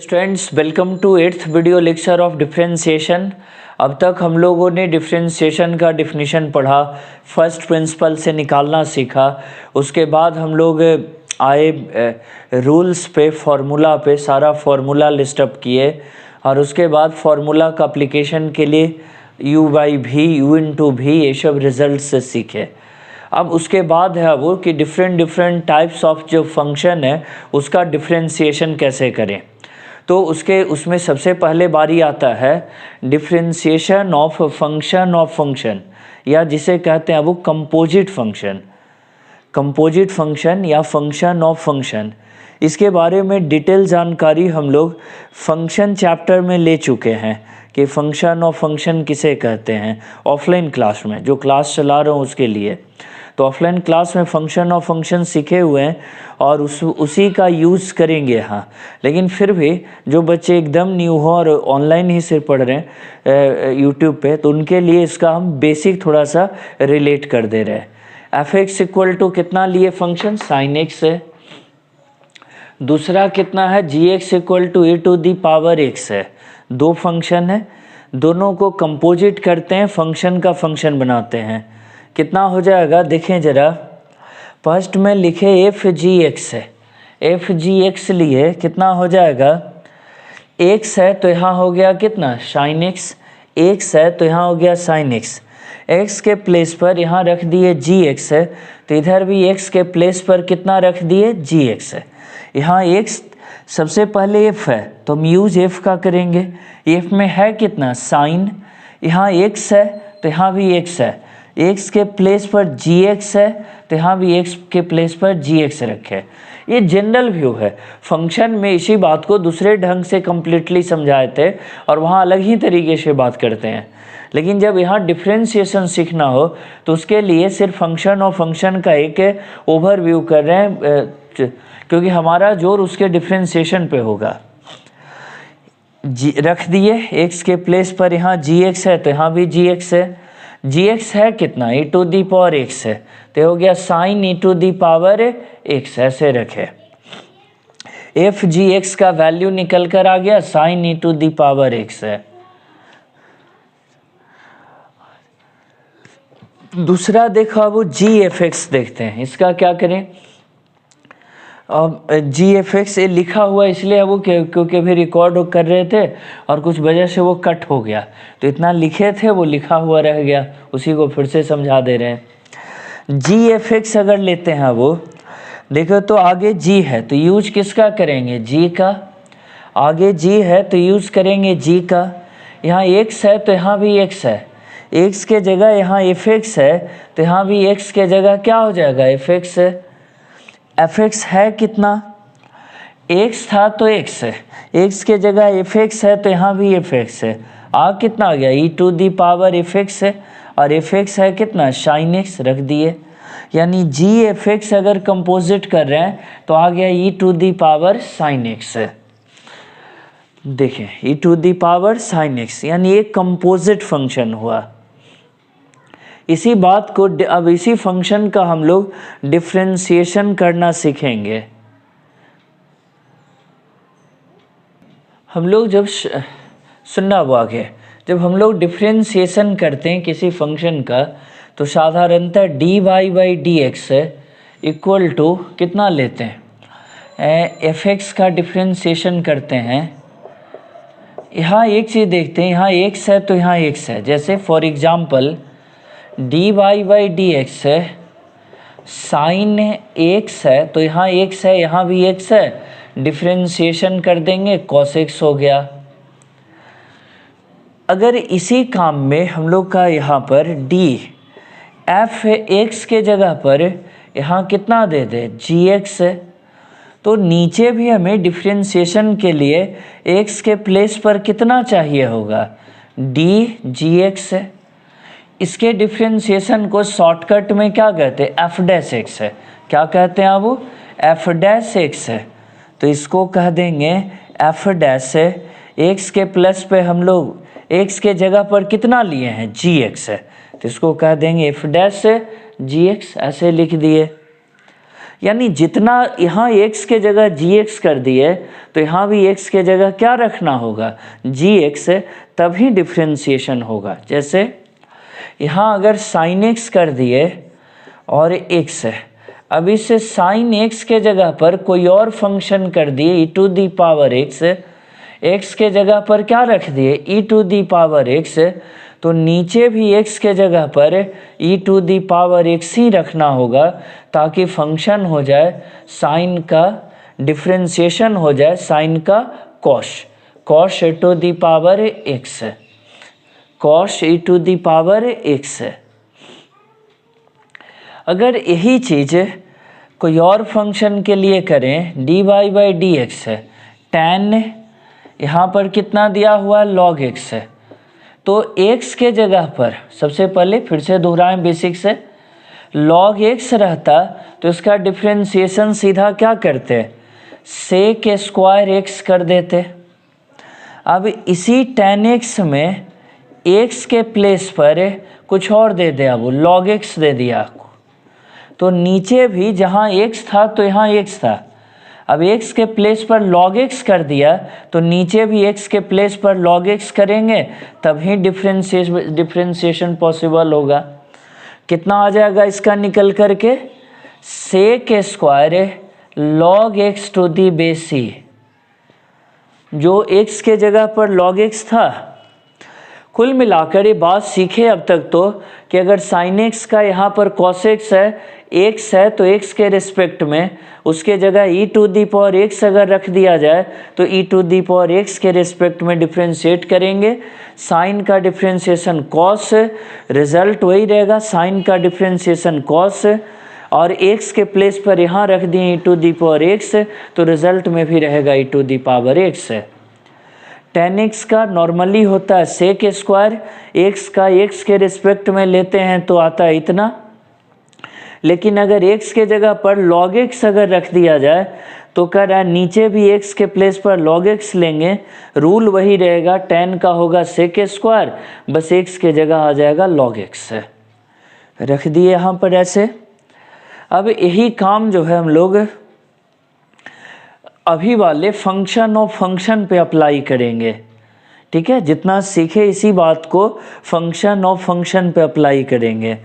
Students, welcome to 8th video lecture of differentiation. अब तक हम लोगों ने डिफरेंशिएशन का डिफिनीशन पढ़ा, फर्स्ट प्रिंसिपल से निकालना सीखा। उसके बाद हम लोग आए रूल्स पे, फार्मूला पे, सारा फार्मूला लिस्ट अप किए और उसके बाद फार्मूला का एप्लीकेशन के लिए u बाई भी, u इंटू भी, ये सब रिजल्ट से सीखे। अब उसके बाद है वो कि डिफरेंट टाइप्स ऑफ जो फंक्शन है उसका डिफरेंशिएशन कैसे करें। तो उसमें सबसे पहले बारी आता है डिफरेंशिएशन ऑफ फंक्शन या जिसे कहते हैं वो कंपोजिट फंक्शन या फंक्शन ऑफ फंक्शन। इसके बारे में डिटेल जानकारी हम लोग फंक्शन चैप्टर में ले चुके हैं कि फंक्शन ऑफ फंक्शन किसे कहते हैं ऑफलाइन क्लास में, जो क्लास चला रहा हूँ उसके लिए। तो ऑफलाइन क्लास में फंक्शन ऑफ फंक्शन सीखे हुए हैं और उसी का यूज़ करेंगे यहाँ। लेकिन फिर भी जो बच्चे एकदम न्यू हो और ऑनलाइन ही सिर्फ पढ़ रहे हैं यूट्यूब पे, तो उनके लिए इसका हम बेसिक थोड़ा सा रिलेट कर दे रहे हैं। एफ एक्स इक्वल टू कितना लिए फंक्शन साइन एक्स है, दूसरा कितना है g x equal to a to the power x है। दो फंक्शन है, दोनों को कंपोजिट करते हैं, फंक्शन का फंक्शन बनाते हैं। कितना हो जाएगा देखें ज़रा। फर्स्ट में लिखे एफ जी एक्स है, एफ जी एक्स लिए कितना हो जाएगा, एक्स है तो यहाँ हो गया कितना साइन एक्स, एक्स है तो यहाँ हो गया साइन एक्स। एक्स के प्लेस पर यहाँ रख दिए जी एक्स है, तो इधर भी एक्स के प्लेस पर कितना रख दिए जी एक्स है। यहाँ एक्स सबसे पहले एफ है तो हम यूज एफ का करेंगे। एफ में है कितना साइन, यहाँ एक्स है तो यहाँ भी एक्स है, एक्स के प्लेस पर जी एक्स है तो यहाँ भी एक्स के प्लेस पर जी एक्स रखे। ये जनरल व्यू है। फंक्शन में इसी बात को दूसरे ढंग से कम्प्लीटली समझाए थे और वहाँ अलग ही तरीके से बात करते हैं। लेकिन जब यहाँ डिफरेंशिएशन सीखना हो तो उसके लिए सिर्फ फंक्शन और फंक्शन का एक ओवरव्यू कर रहे हैं, क्योंकि हमारा जोर उसके डिफरेंशिएशन पे होगा। जी रख दिए, एक्स के प्लेस पर यहाँ जी एक्स है तो यहाँ भी जी एक्स है। जी एक्स है कितना e to the power x है, तो हो गया sine e to the power x, ऐसे रखे। एफ जी एक्स का वैल्यू निकल कर आ गया sine e to the power x है। दूसरा देखो अब जी एफ एक्स देखते हैं, इसका क्या करें। अब जी एफ एक्स ये लिखा हुआ इसलिए है वो क्योंकि भी रिकॉर्ड कर रहे थे और कुछ वजह से वो कट हो गया, तो इतना लिखे थे वो लिखा हुआ रह गया, उसी को फिर से समझा दे रहे हैं। जी एफ एक्स अगर लेते हैं वो देखो तो आगे जी है तो यूज किसका करेंगे जी का, आगे जी है तो यूज करेंगे जी का। यहाँ एक्स है तो यहाँ भी एक्स है, एक्स के जगह यहाँ एफ एक्स है तो यहाँ भी एक्स के जगह क्या हो जाएगा एफ एक्स है। एफ एक्स है कितना, एक्स था तो एक्स है, एक्स के जगह एफ एक्स है तो यहाँ भी एफ एक्स है। कितना आ गया e to the power f x है और एफ एक्स है कितना साइन एक्स रख दिए। यानी जी एफ एक्स अगर कंपोजिट कर रहे हैं तो आ गया e to the power sine x है। देखें e to the power sine x, यानी एक कंपोजिट फंक्शन हुआ। इसी बात को अब इसी फंक्शन का हम लोग डिफरेंशिएशन करना सीखेंगे। हम लोग जब सुनना वो आगे, जब हम लोग डिफरेंशिएशन करते हैं किसी फंक्शन का तो साधारणतः d y by d x equal to कितना लेते हैं एफ एक्स का डिफरेंशिएशन करते हैं। यहाँ एक चीज़ देखते हैं, यहाँ एक्स है तो यहाँ एक्स है। जैसे for example d y by d x है, साइन एक्स है तो यहाँ एक्स है यहाँ भी एक्स है, डिफरेंशिएशन कर देंगे कॉस एक्स हो गया। अगर इसी काम में हम लोग का यहाँ पर डी एफ एक्स के जगह पर यहाँ कितना दे दे जी एक्स है, तो नीचे भी हमें डिफरेंशिएशन के लिए एक्स के प्लेस पर कितना चाहिए होगा डी जी एक्स है। इसके डिफरेंशिएशन को शॉर्टकट में क्या कहते हैं एफ डैश एक्स है। क्या कहते हैं वो एफ डैश एक्स है, तो इसको कह देंगे एफ डैश है। एक्स के प्लस पे हम लोग एक्स के जगह पर कितना लिए हैं जी एक्स है, तो इसको कह देंगे एफ डैश जी एक्स, ऐसे लिख दिए। यानी जितना यहाँ x के जगह gx कर दिए तो यहाँ भी x के जगह क्या रखना होगा, gx, तभी डिफ्रेंशिएशन होगा। जैसे यहाँ अगर sin x कर दिए और x है, अब इसे sin x के जगह पर कोई और फंक्शन कर दिए e to the power x, x के जगह पर क्या रख दिए e to the power x, तो नीचे भी x के जगह पर e to the power x ही रखना होगा ताकि फंक्शन हो जाए साइन का, डिफ्रेंशिएशन हो जाए साइन का cos e to the power x, cos e to the power x। अगर यही चीज़ कोई और फंक्शन के लिए करें, dy बाई डी एक्स है, tan यहाँ पर कितना दिया हुआ है log x है, तो x के जगह पर सबसे पहले फिर से दोहराएं बेसिक से, log x रहता तो इसका डिफ्रेंशिएशन सीधा क्या करते, sec स्क्वायर x कर देते। अब इसी tan x में x के प्लेस पर कुछ और दे दिया, वो log x दे दिया, तो नीचे भी जहाँ x था तो यहाँ x था, अब x के प्लेस पर log x कर दिया तो नीचे भी x के प्लेस पर log x करेंगे तभी डिफ्रेंशिएशन पॉसिबल होगा। कितना आ जाएगा इसका निकल करके, sec square log x to the base c, जो x के जगह पर log x था। कुल मिलाकर ये बात सीखे अब तक तो कि अगर sin x का यहाँ पर cos x है, x है तो x के रिस्पेक्ट में उसके जगह e to the power x अगर रख दिया जाए तो e to the power x के रिस्पेक्ट में डिफ्रेंशिएट करेंगे, साइन का डिफ्रेंशिएशन cos, रिजल्ट वही रहेगा साइन का डिफ्रेंशिएशन cos, और x के प्लेस पर यहाँ रख दिए e to the power x तो रिजल्ट में भी रहेगा e to the power x। tan x का नॉर्मली होता है sec स्क्वायर, x का x के रिस्पेक्ट में लेते हैं तो आता है इतना, लेकिन अगर x के जगह पर log x अगर रख दिया जाए तो कह रहा है नीचे भी x के प्लेस पर log x लेंगे, रूल वही रहेगा, tan का होगा sec स्क्वायर, बस x के जगह आ जाएगा log x, रख दिए यहाँ पर ऐसे। अब यही काम जो है हम लोग अभी वाले फंक्शन ऑफ फंक्शन पे अप्लाई करेंगे, ठीक है, जितना सीखे इसी बात को फंक्शन ऑफ फंक्शन पे अप्लाई करेंगे।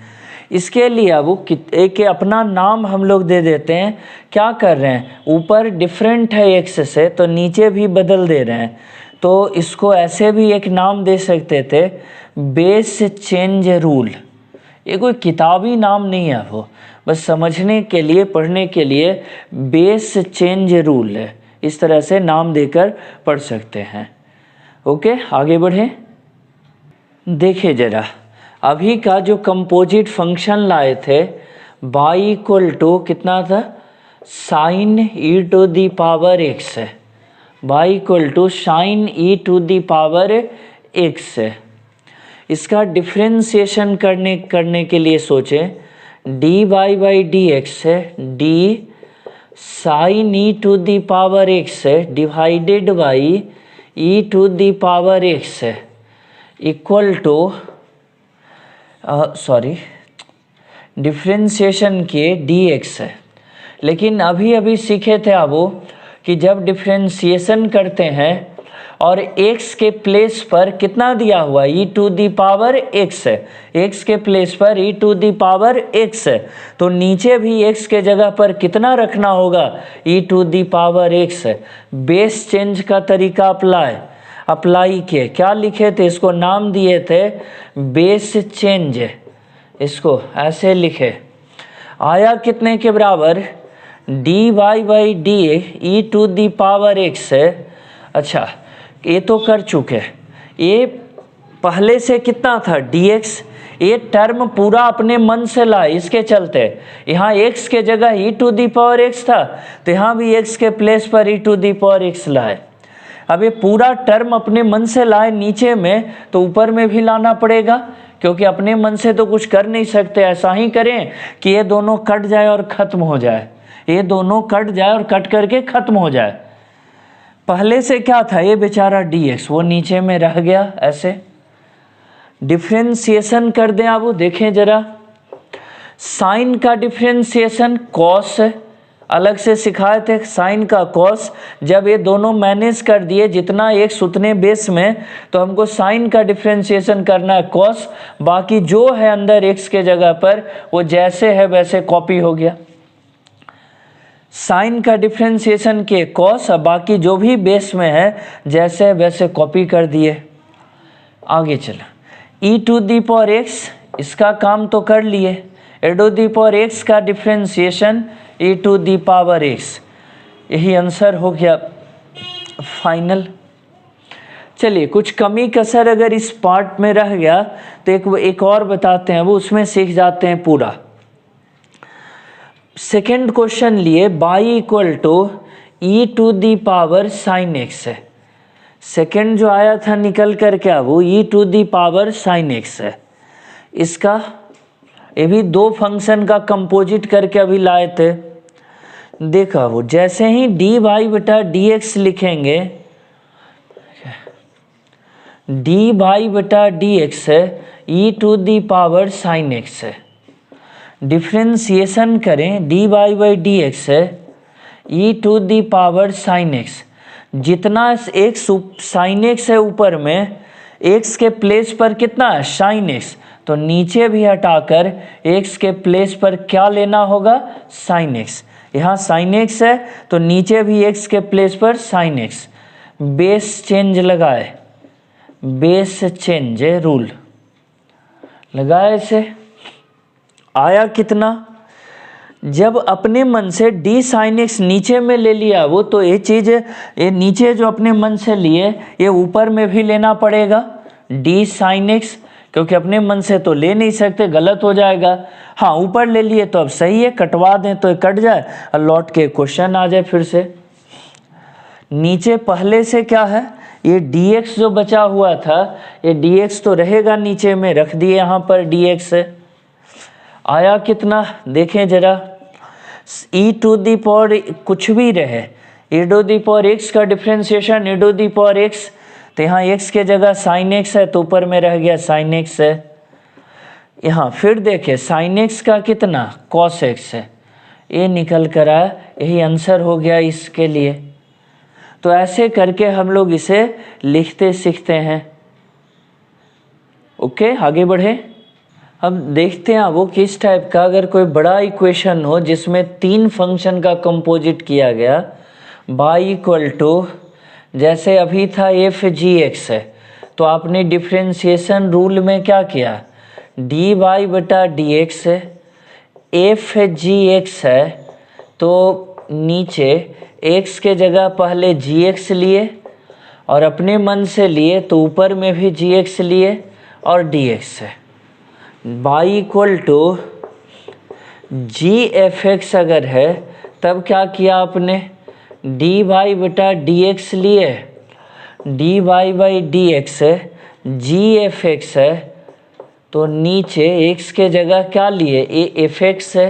इसके लिए अब एक अपना नाम हम लोग दे देते हैं, क्या कर रहे हैं, ऊपर डिफरेंट है x से तो नीचे भी बदल दे रहे हैं, तो इसको ऐसे भी एक नाम दे सकते थे, बेस चेंज रूल। ये कोई किताबी नाम नहीं है, वो बस समझने के लिए, पढ़ने के लिए बेस चेंज रूल है, इस तरह से नाम देकर पढ़ सकते हैं। ओके, आगे बढ़े। देखिए जरा, अभी का जो कंपोजिट फंक्शन लाए थे बाई इक्वल टू कितना था, sine e to the power x है, by equal to sine e to the power x है। इसका डिफ्रेंशिएशन करने के लिए सोचें, d y by d x है, d sine e to the power x है divided by e to the power x है इक्वल टू डिफ्रेंशिएशन के डी एक्स है। लेकिन अभी सीखे थे आप कि जब डिफ्रेंशिएशन करते हैं और x के प्लेस पर कितना दिया हुआ है, e to the power x है, x के प्लेस पर e to the power x है, तो नीचे भी x के जगह पर कितना रखना होगा, e to the power x है। बेस चेंज का तरीका अप्लाई किए, क्या लिखे थे, इसको नाम दिए थे बेस चेंज, इसको ऐसे लिखे, आया कितने के बराबर, d y by d e to the power x है। अच्छा, ये तो कर चुके, ये पहले से कितना था dx, ये टर्म पूरा अपने मन से लाए, इसके चलते यहाँ x के जगह e to the power x था तो यहाँ भी x के प्लेस पर e to the power x लाए। अब ये पूरा टर्म अपने मन से लाए नीचे में तो ऊपर में भी लाना पड़ेगा, क्योंकि अपने मन से तो कुछ कर नहीं सकते। ऐसा ही करें कि ये दोनों कट जाए और ख़त्म हो जाए, ये दोनों कट जाए और कट करके ख़त्म हो जाए। पहले से क्या था, ये बेचारा dx वो नीचे में रह गया, ऐसे डिफ्रेंशिएशन कर दें। अब देखें जरा, साइन का डिफ्रेंशिएशन cos अलग से सिखाए थे साइन का कॉस। जब ये दोनों मैनेज कर दिए जितना एक्स उतने बेस में, तो हमको साइन का डिफ्रेंशिएशन करना है कॉस, बाकी जो है अंदर एक्स के जगह पर वो जैसे है वैसे कॉपी हो गया। साइन का डिफ्रेंशिएशन के कॉस, और बाकी जो भी बेस में है जैसे वैसे कॉपी कर दिए। आगे चला, e to the power x, इसका काम तो कर लिए। e to the power x का differentiation e to the power x, यही आंसर हो गया फाइनल। चलिए कुछ कमी कसर अगर इस पार्ट में रह गया तो एक और बताते हैं, वो उसमें सीख जाते हैं पूरा। सेकेंड क्वेश्चन लिए y equal to e to the power sine x है। सेकेंड जो आया था निकल कर क्या, वो e to the power sine x है। इसका ये भी दो फंक्शन का कंपोजिट करके अभी लाए थे। देखा वो जैसे ही डी वाई बटा डी एक्स लिखेंगे, डी वाई बटा डी एक्स है, e to the power sine x है। डिफ्रेंशिएशन करें, d y by d x है, e to the power sine x. जितना एक्स साइन एक्स है ऊपर में, एक्स के प्लेस पर कितना है साइन एक्स, तो नीचे भी हटाकर एक्स के प्लेस पर क्या लेना होगा साइन एक्स। यहाँ साइन एक्स है तो नीचे भी एक्स के प्लेस पर साइन एक्स। बेस चेंज लगाए, बेस चेंज रूल लगाए से आया कितना। जब अपने मन से डी साइन एक्स नीचे में ले लिया वो, तो ये चीज़ ये नीचे जो अपने मन से लिए ये ऊपर में भी लेना पड़ेगा डी साइन एक्स, क्योंकि अपने मन से तो ले नहीं सकते, गलत हो जाएगा। हाँ ऊपर ले लिए तो अब सही है, कटवा दें तो ये कट जाए और लौट के क्वेश्चन आ जाए फिर से। नीचे पहले से क्या है, ये dx जो बचा हुआ था, ये dx तो रहेगा नीचे में, रख दिए यहाँ पर dx है। आया कितना देखें जरा, e टू दी पावर कुछ भी रहे, e to the power x का differentiation e to the power x, तो यहाँ x के जगह साइन x है तो ऊपर में रह गया साइन x है। यहाँ फिर देखें साइन x का कितना cos x है, ये निकल कर आया, यही आंसर हो गया इसके लिए। तो ऐसे करके हम लोग इसे लिखते सीखते हैं। ओके आगे बढ़े। अब देखते हैं वो किस टाइप का, अगर कोई बड़ा इक्वेशन हो जिसमें तीन फंक्शन का कंपोजिट किया गया, बाई इक्वल टू जैसे अभी था एफ जी एक्स है, तो आपने डिफ्रेंशिएशन रूल में क्या किया, डी वाई बटा डी एक्स है, एफ जी एक्स है तो नीचे x के जगह पहले gx लिए और अपने मन से लिए तो ऊपर में भी gx लिए और dx है। By equal to g f x अगर है तब क्या किया आपने, डी वाई बटा डी एक्स लिए, d y by d x है, जी एफ एक्स है तो नीचे x के जगह क्या लिए ए एफ एक्स है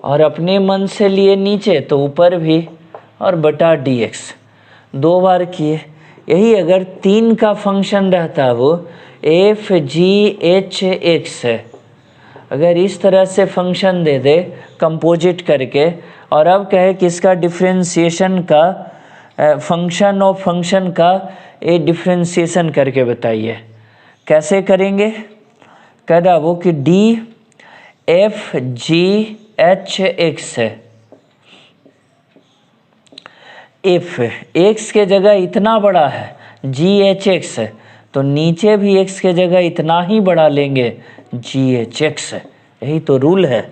और अपने मन से लिए नीचे तो ऊपर भी और बटा dx, दो बार किए। यही अगर तीन का फंक्शन रहता वो एफ जी एच एक्स है, अगर इस तरह से फंक्शन दे दे कंपोजिट करके और अब कहे कि इसका डिफ्रेंशिएशन का फंक्शन और फंक्शन का ए डिफ्रेंशिएशन करके बताइए, कैसे करेंगे। कह रहा वो कि D F G H x है, एफ एक्स के जगह इतना बड़ा है जी एच एक्स है तो नीचे भी एक्स के जगह इतना ही बड़ा लेंगे जी एच एक्स है, यही तो रूल है।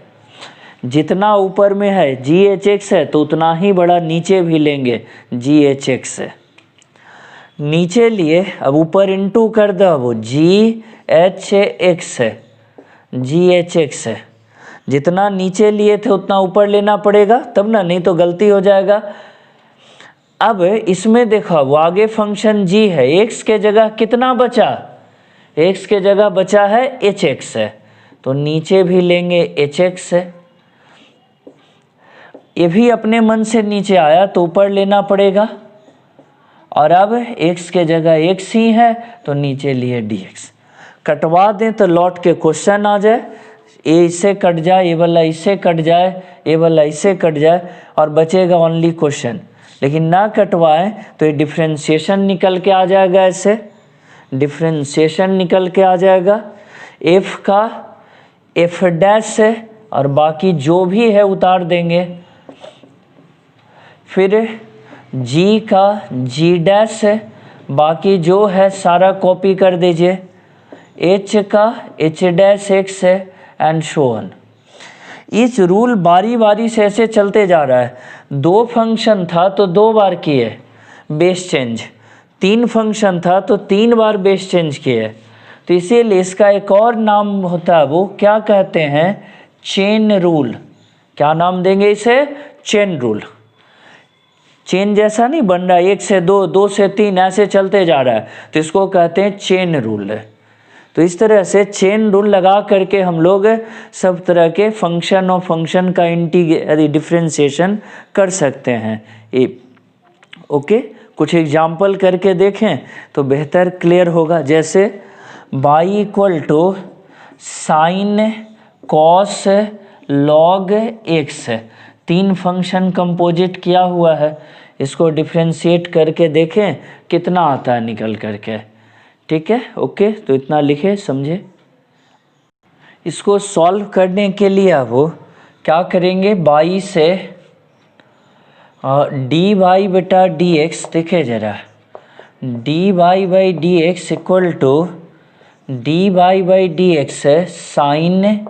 जितना ऊपर में है जी एच एक्स है तो उतना ही बड़ा नीचे भी लेंगे जी एच एक्स है। नीचे लिए अब ऊपर इंटू कर दो, वो जी एच एक्स है, जी एच एक्स है, जितना नीचे लिए थे उतना ऊपर लेना पड़ेगा तब ना, नहीं तो गलती हो जाएगा। अब इसमें देखो वो आगे फंक्शन g है, x के जगह कितना बचा, x के जगह बचा है एच एक्स है तो नीचे भी लेंगे एच एक्स है। ये भी अपने मन से नीचे आया तो ऊपर लेना पड़ेगा और अब x के जगह x ही है तो नीचे लिए dx। कटवा दें तो लौट के क्वेश्चन आ जाए, ए इससे कट जाए, ए वाला इससे कट जाए, ए वाला इससे कट जाए और बचेगा ओनली क्वेश्चन। लेकिन ना कटवाएं तो ये डिफ्रेंशिएशन निकल के आ जाएगा, ऐसे डिफ्रेंशिएशन निकल के आ जाएगा। एफ का एफ डैश है और बाकी जो भी है उतार देंगे। फिर जी का जी डैश है, बाकी जो है सारा कॉपी कर दीजिए। एच का एच डैश एक्स है एंड सो ऑन। इस रूल बारी बारी से ऐसे चलते जा रहा है। 2 फंक्शन था तो 2 बार किए बेस चेंज, 3 फंक्शन था तो 3 बार बेस चेंज किए। तो इसीलिए इसका एक और नाम होता है, वो क्या कहते हैं, चेन रूल। क्या नाम देंगे इसे, चेन रूल। चेन जैसा नहीं बन रहा है, 1 से 2, 2 से 3 ऐसे चलते जा रहा है, तो इसको कहते हैं चेन रूल। तो इस तरह से चेन रूल लगा करके हम लोग सब तरह के फंक्शन और फंक्शन का डिफरेंशिएशन कर सकते हैं। ओके, कुछ एग्जाम्पल करके देखें तो बेहतर क्लियर होगा। जैसे y इक्वल to sine cos log x, 3 function composite किया हुआ है, इसको डिफरेंशिएट करके देखें कितना आता है निकल करके। ठीक है, ओके, तो इतना लिखे समझे। इसको सॉल्व करने के लिए अब क्या करेंगे, y से dy बटा dx, देखे जरा, dy by d x equal to dy by d x है sine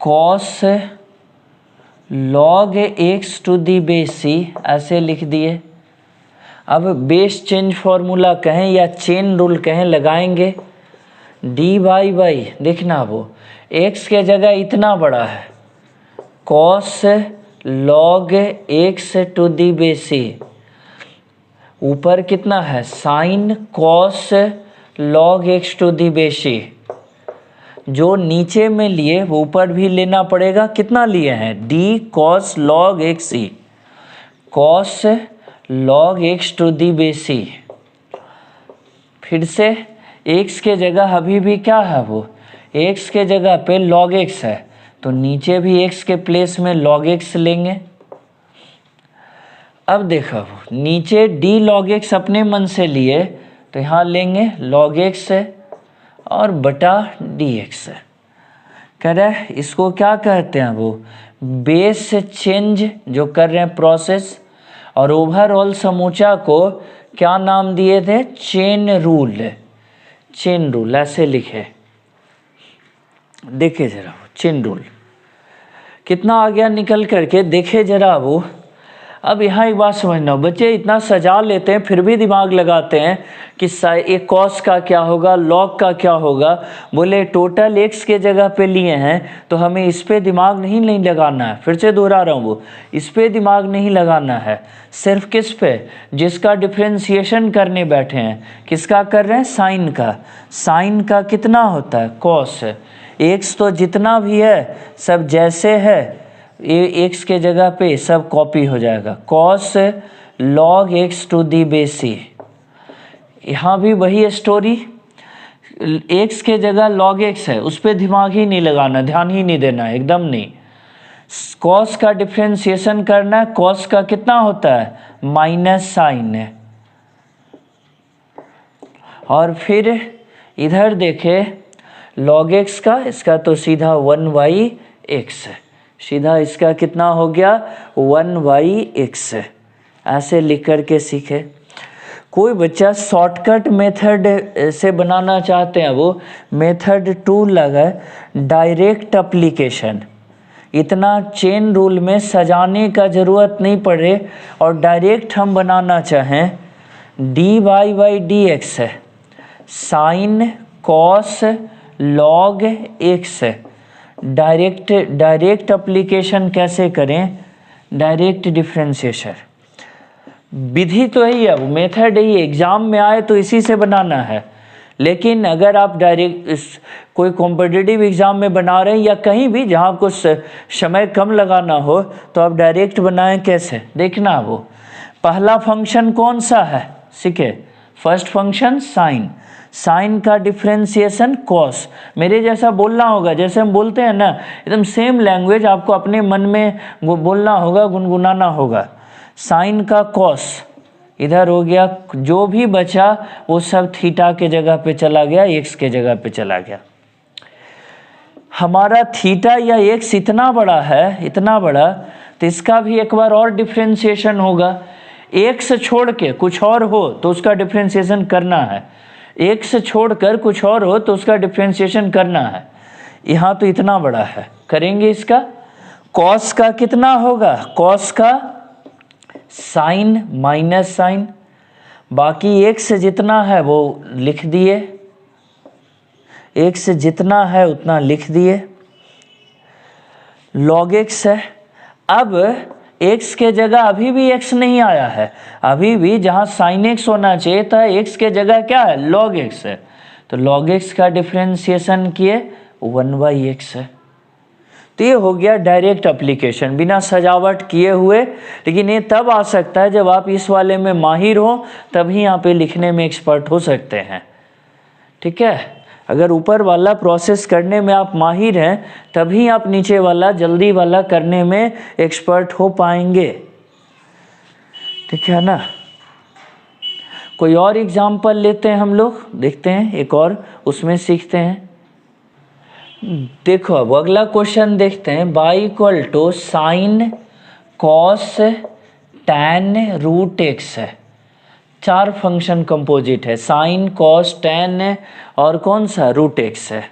cos log x to the base c, ऐसे लिख दिए। अब बेस चेंज फॉर्मूला कहें या चेन रूल कहें लगाएंगे। डी वाई बाई देखना, वो एक्स के जगह इतना बड़ा है, cos log x to the base c, ऊपर कितना है, sine cos log x to the base c. जो नीचे में लिए वो ऊपर भी लेना पड़ेगा। कितना लिए हैं, d cos log x c, cos log x to the base c. फिर से एक्स के जगह अभी भी क्या है, वो एक्स के जगह पे लॉग एक्स है, तो नीचे भी एक्स के प्लेस में लॉग एक्स लेंगे। अब देखो, नीचे डी लॉग एक्स अपने मन से लिए तो यहाँ लेंगे लॉग एक्स है और बटा डी एक्स है। कह रहे हैं इसको क्या कहते हैं, वो बेस चेंज जो कर रहे हैं प्रोसेस, और ओवरऑल समूचा को क्या नाम दिए थे, चेन रूल। चेन रूल ऐसे लिखे, देखे जरा चेन रूल कितना आ गया निकल करके, देखे जरा वो। अब यहाँ एक बात समझना, बच्चे इतना सजा लेते हैं फिर भी दिमाग लगाते हैं कि एक कॉस का क्या होगा, लॉग का क्या होगा। बोले टोटल एक्स के जगह पे लिए हैं तो हमें इस पे दिमाग नहीं लगाना है। फिर से दोहरा रहा हूँ, वो इस पे दिमाग नहीं लगाना है, सिर्फ किस पे, जिसका डिफ्रेंशिएशन करने बैठे हैं। किसका कर रहे हैं, साइन का। साइन का कितना होता है, कॉस। एक्स तो जितना भी है सब जैसे है, ये एक्स के जगह पे सब कॉपी हो जाएगा, cos log x to the base c. यहाँ भी वही स्टोरी, एक्स के जगह लॉग एक्स है, उस पर दिमाग ही नहीं लगाना, ध्यान ही नहीं देना, एकदम नहीं। कॉस का डिफ्रेंशिएशन करना है, कॉस का कितना होता है, माइनस साइन है। और फिर इधर देखे लॉग एक्स का, इसका तो सीधा 1/x है, सीधा इसका कितना हो गया, 1/x है। ऐसे लिख कर के सीखे। कोई बच्चा शॉर्टकट मेथड से बनाना चाहते हैं, वो मेथड 2 लगा डायरेक्ट एप्लीकेशन। इतना चेन रूल में सजाने का ज़रूरत नहीं पड़े और डायरेक्ट हम बनाना चाहें, dy बाई डी एक्स है साइन कॉस लॉग एक्स है। डायरेक्ट एप्लीकेशन कैसे करें, डायरेक्ट डिफरेंशिएशन। विधि तो यही है, वो मेथड यही, एग्जाम में आए तो इसी से बनाना है। लेकिन अगर आप डायरेक्ट कोई कॉम्पिटिटिव एग्ज़ाम में बना रहे हैं या कहीं भी जहाँ आपको समय कम लगाना हो, तो आप डायरेक्ट बनाएं कैसे, देखना। वो पहला फंक्शन कौन सा है, सीखे, फर्स्ट फंक्शन साइन, साइन का डिफ्रेंसिएशन कॉस। मेरे जैसा बोलना होगा, जैसे हम बोलते हैं ना, एकदम सेम लैंग्वेज आपको अपने मन में बोलना होगा, गुनगुनाना होगा। साइन का कॉस इधर हो गया, जो भी बचा वो सब थीटा के जगह पे चला गया, एक्स के जगह पे चला गया। हमारा थीटा या एक्स इतना बड़ा है, इतना बड़ा, तो इसका भी एक बार और डिफ्रेंसिएशन होगा। एक्स छोड़ के कुछ और हो तो उसका डिफ्रेंसिएशन करना है, एक्स छोड़कर कुछ और हो तो उसका डिफ्रेंसिएशन करना है। यहाँ तो इतना बड़ा है, करेंगे इसका। कॉस का कितना होगा, कॉस का साइन माइनस साइन, बाकी एक्स जितना है वो लिख दिए, एक्स जितना है उतना लिख दिए, लॉग एक्स है। अब x के जगह अभी भी x नहीं आया है, अभी भी जहाँ साइन एक्स होना चाहिए था x के जगह क्या है, log x है, तो log x का डिफ्रेंसिएशन किए 1/x है। तो ये हो गया डायरेक्ट एप्लीकेशन, बिना सजावट किए हुए। लेकिन ये तब आ सकता है जब आप इस वाले में माहिर हो, तभी यहाँ पे लिखने में एक्सपर्ट हो सकते हैं। ठीक है, अगर ऊपर वाला प्रोसेस करने में आप माहिर हैं, तभी आप नीचे वाला जल्दी वाला करने में एक्सपर्ट हो पाएंगे। ठीक है ना। कोई और एग्जाम्पल लेते हैं हम लोग, देखते हैं एक और, उसमें सीखते हैं। देखो अब अगला क्वेश्चन देखते हैं। By equal to sine cos tan root x है, चार फंक्शन कंपोजिट है, साइन कॉस टैन है और कौन सा, रूट एक्स है।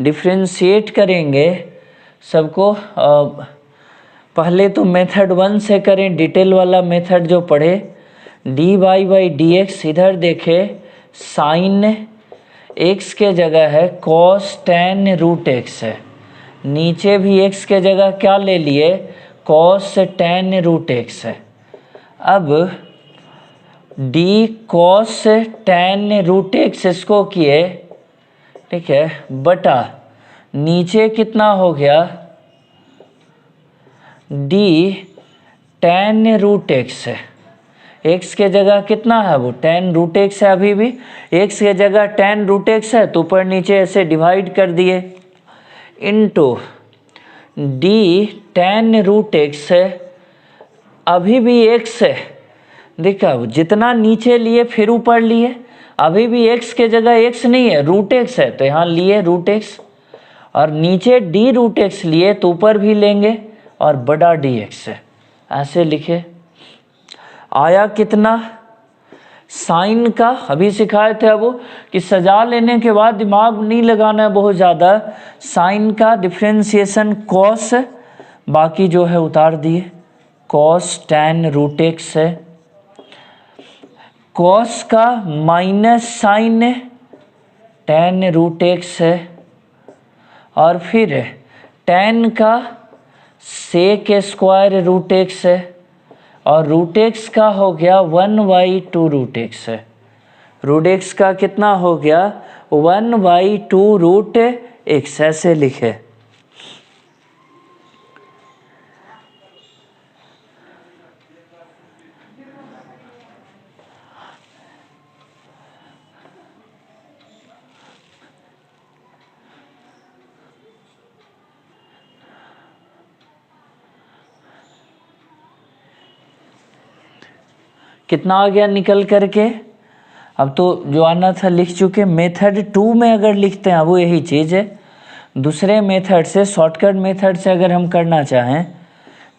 डिफ्रेंशिएट करेंगे सबको। पहले तो मेथड 1 से करें, डिटेल वाला मेथड जो पढ़े। D y by d x, इधर देखे साइन एक्स के जगह है कॉस टैन रूट एक्स है, नीचे भी एक्स के जगह क्या ले लिए, कॉस टैन रूट एक्स है। अब d cos tan root x इसको किए, ठीक है, बटा नीचे कितना हो गया, डी टैन रूट एक्स है। एक्स के जगह कितना है, वो टैन रूट एक्स है, अभी भी एक्स के जगह टैन रूट एक्स है, तो ऊपर नीचे ऐसे डिवाइड कर दिए, into d tan root x है, अभी भी एक्स है। देखा, जितना नीचे लिए फिर ऊपर लिए, अभी भी एक्स के जगह एक्स नहीं है, रूट एक्स है, तो यहाँ लिए रूट एक्स, और नीचे डी रूट एक्स लिए तो ऊपर भी लेंगे और बड़ा डी एक्स है, ऐसे लिखे। आया कितना, साइन का अभी सिखाए थे अब कि सजा लेने के बाद दिमाग नहीं लगाना है बहुत ज़्यादा। साइन का डिफ्रेंसिएशन कॉस, बाकी जो है उतार दिए, कॉस टैन रूट एक्स है। कॉस का minus sine tan root x है, और फिर टैन का सेक स्क्वायर रूट एक्स है, और रूट एक्स का हो गया 1/2 रूट एक्स है। रूट एक्स का कितना हो गया, 1/2 रूट एक्स, ऐसे लिखे। कितना आ गया निकल करके, अब तो जो आना था लिख चुके। मेथड 2 में अगर लिखते हैं वो यही चीज़ है। दूसरे मेथड से, शॉर्टकट मेथड से अगर हम करना चाहें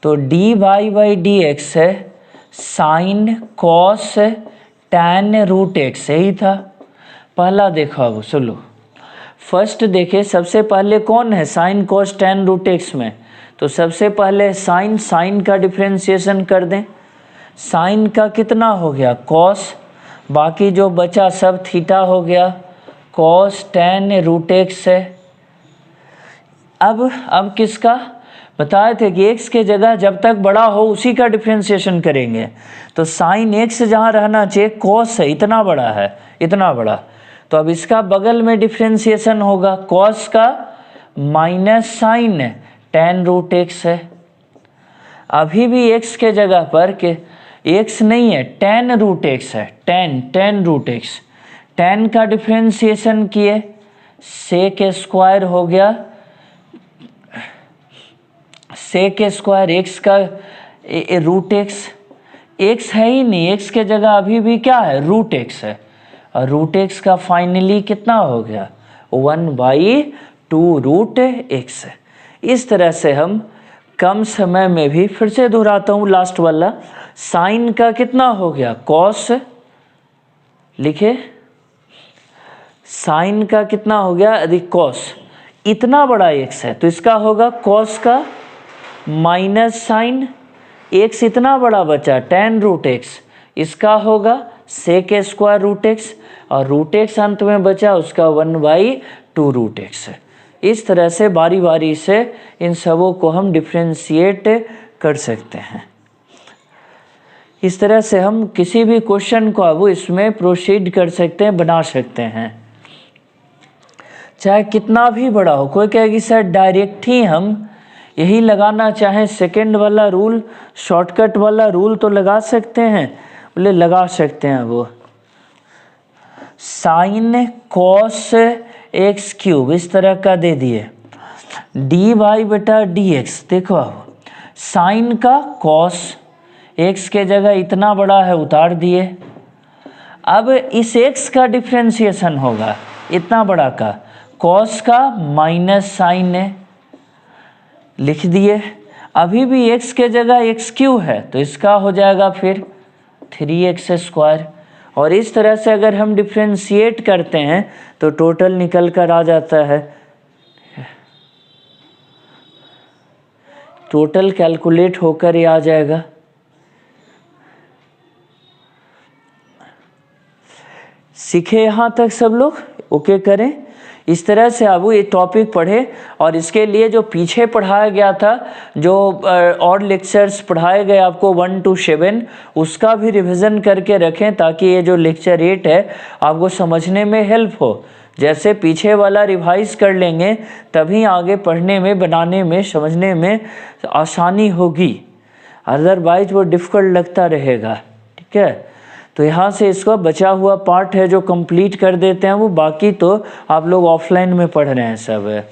तो d y by d x है sine cos tan root x, यही था पहला। देखो अब सुनो, फर्स्ट देखे सबसे पहले कौन है, sine cos tan root x में, तो सबसे पहले साइन का डिफ्रेंसिएशन कर दें। साइन का कितना हो गया, कॉस, बाकी जो बचा सब थीटा हो गया, कॉस टैन रूट एक्स है। अब किसका बताए थे कि एक्स के जगह जब तक बड़ा हो उसी का डिफ्रेंसिएशन करेंगे। तो साइन एक्स जहाँ रहना चाहिए, कॉस है, इतना बड़ा है, इतना बड़ा, तो अब इसका बगल में डिफ्रेंसिएशन होगा, कॉस का minus sine tan root x है। अभी भी एक्स के जगह पर के x नहीं है, tan रूट x है, tan रूट x। tan का डिफ्रेंसिएशन किए, सेक स्क्वायर हो गया, सेक स्क्वायर x का रूट x है ही नहीं, x के जगह अभी भी क्या है, रूट x है, और रूट x का फाइनली कितना हो गया, 1/2 रूट x। इस तरह से हम कम समय में भी, फिर से दोहराता हूँ लास्ट वाला, साइन का कितना हो गया, कॉस, लिखे साइन का कितना हो गया, अधिक कॉस, इतना बड़ा x है तो इसका होगा कॉस का माइनस साइन, x इतना बड़ा बचा tan रूट x, इसका होगा सेक स्क्वायर रूट x, और रूट x अंत में बचा उसका 1/2 रूट x। इस तरह से बारी बारी से इन सबों को हम डिफ्रेंशिएट कर सकते हैं। इस तरह से हम किसी भी क्वेश्चन को अब इसमें प्रोसीड कर सकते हैं, बना सकते हैं, चाहे कितना भी बड़ा हो। कोई कहेगी सर डायरेक्ट ही हम यही लगाना चाहें, सेकंड वाला रूल, शॉर्टकट वाला रूल तो लगा सकते हैं, बोले लगा सकते हैं। वो साइन कॉस एक्स क्यूब इस तरह का दे दिए, डी वाई बटा डी एक्स, देखो साइन का कॉस, एक्स के जगह इतना बड़ा है उतार दिए, अब इस एक्स का डिफ्रेंसिएशन होगा इतना बड़ा का, कॉस का माइनस साइन है, लिख दिए, अभी भी x के जगह एक्स क्यू है तो इसका हो जाएगा फिर 3x स्क्वायर। और इस तरह से अगर हम डिफ्रेंशिएट करते हैं तो टोटल निकल कर आ जाता है, टोटल कैलकुलेट होकर ये आ जाएगा। सीखे यहाँ तक सब लोग, ओके करें। इस तरह से अब ये टॉपिक पढ़े, और इसके लिए जो पीछे पढ़ाया गया था, जो और लेक्चर्स पढ़ाए गए आपको 1 to 7, उसका भी रिवीजन करके रखें ताकि ये जो लेक्चर 8 है आपको समझने में हेल्प हो। जैसे पीछे वाला रिवाइज कर लेंगे तभी आगे पढ़ने में, बनाने में, समझने में आसानी होगी, अदरवाइज वो डिफ़िकल्ट लगता रहेगा। ठीक है, तो यहाँ से इसका बचा हुआ पार्ट है जो कंप्लीट कर देते हैं वो, बाकी तो आप लोग ऑफलाइन में पढ़ रहे हैं सब है।